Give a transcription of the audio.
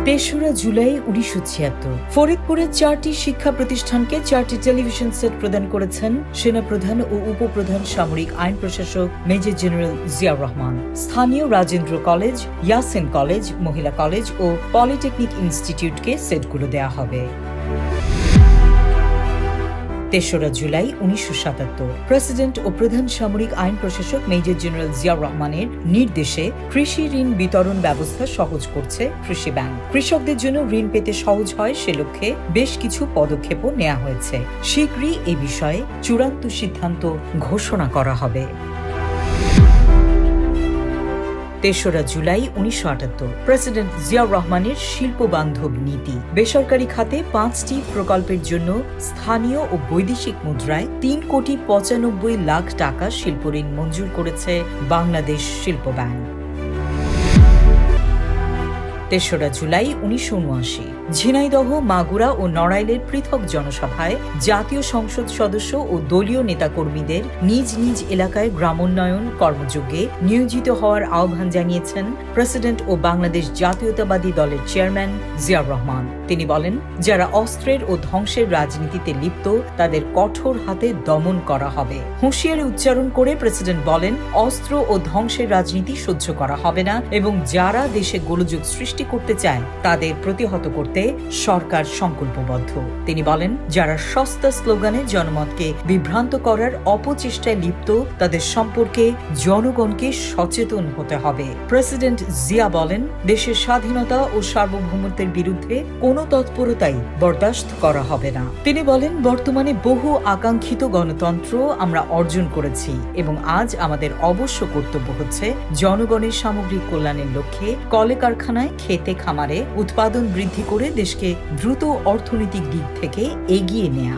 তেসরা জুলাই 1976 ফরিদপুরের 4টি শিক্ষা প্রতিষ্ঠানকে 4টি টেলিভিশন সেট প্রদান করেছেন সেনাপ্রধান ও উপপ্রধান সামরিক আইন প্রশাসক মেজর জেনারেল জিয়াউর রহমান। স্থানীয় রাজেন্দ্র কলেজ, ইয়াসিন কলেজ, মহিলা কলেজ ও পলিটেকনিক ইনস্টিটিউটকে সেটগুলো দেয়া হবে। 3রা জুলাই 1977 প্রেসিডেন্ট ও প্রধান সামরিক আইন প্রশাসক মেজর জেনারেল জিয়াউর রহমানের নির্দেশে কৃষি ঋণ বিতরণ ব্যবস্থা সহজ করছে কৃষি ব্যাংক। কৃষকদের জন্য ঋণ পেতে সহজ হয় সে লক্ষ্যে বেশ কিছু পদক্ষেপও নেওয়া হয়েছে। শীঘ্রই এ বিষয়ে চূড়ান্ত সিদ্ধান্ত ঘোষণা করা হবে। 3রা জুলাই 1978 প্রেসিডেন্ট জিয়াউর রহমানের শিল্প বান্ধব নীতি। বেসরকারি খাতে 5টি প্রকল্পের জন্য স্থানীয় ও বৈদেশিক মুদ্রায় 3,95,00,000 টাকা শিল্প ঋণ মঞ্জুর করেছে বাংলাদেশ শিল্প ব্যাংক। 3রা জুলাই 1979 ঝিনাইদহ, মাগুরা ও নড়াইলের পৃথক জনসভায় জাতীয় সংসদ সদস্য ও দলীয় নেতাকর্মীদের নিজ নিজ এলাকায় গ্রামোন্নয়ন কর্মযজ্ঞে নিয়োজিত হওয়ার আহ্বান জানিয়েছেন প্রেসিডেন্ট ও বাংলাদেশ জাতীয়তাবাদী দলের চেয়ারম্যান জিয়াউর রহমান। তিনি বলেন, যারা অস্ত্রের ও ধ্বংসের রাজনীতিতে লিপ্ত তাদের কঠোর হাতে দমন করা হবে। হুঁশিয়ারি উচ্চারণ করে প্রেসিডেন্ট বলেন, অস্ত্র ও ধ্বংসের রাজনীতি সহ্য করা হবে না এবং যারা দেশে গোলযোগ সৃষ্টি করতে চায় তাদের প্রতিহত করতে সরকার সংকল্পবদ্ধ। তিনি বলেন, যারা সস্তা স্লোগানে জনমতকে বিভ্রান্ত করার অপচেষ্টায় লিপ্ত তাদের সম্পর্কে জনগণকে সচেতন হতে হবে। প্রেসিডেন্ট জিয়া বলেন, দেশের স্বাধীনতা ও সার্বভৌমত্বের বিরুদ্ধে কোনো তৎপরতাই বরদাস্ত করা হবে না। তিনি বলেন, বর্তমানে বহু আকাঙ্ক্ষিত গণতন্ত্র আমরা অর্জন করেছি এবং আজ আমাদের অবশ্য কর্তব্য হচ্ছে জনগণের সামগ্রিক কল্যাণের লক্ষ্যে কলে কারখানায়, খেতে খামারে উৎপাদন বৃদ্ধি করে দেশকে দ্রুত অর্থনৈতিক দিক থেকে এগিয়ে নেয়া।